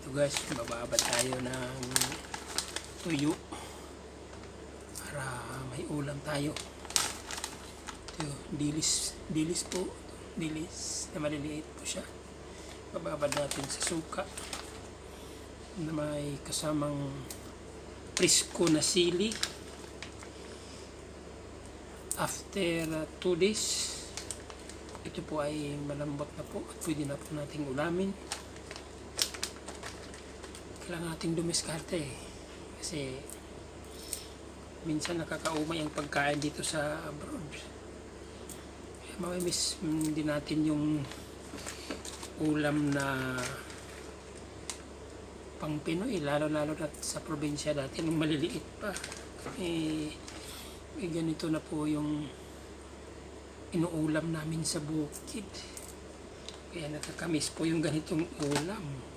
Ito guys, bababad tayo ng tuyo para may ulam tayo. Ito, dilis po. Dilis na maliliit po siya. Bababad natin sa suka na may kasamang presko na sili. After 2 days, ito po ay malambot na po at pwede na po nating ulamin. Kailangan nating dumiskarte kasi minsan nakakaumay ang pagkain dito sa abroad. Mamimiss din natin yung ulam na pang Pinoy, lalo na sa probinsya dati nung maliliit pa. Ganito na po yung inuulam namin sa bukid. Kaya nakakamiss po yung ganitong ulam.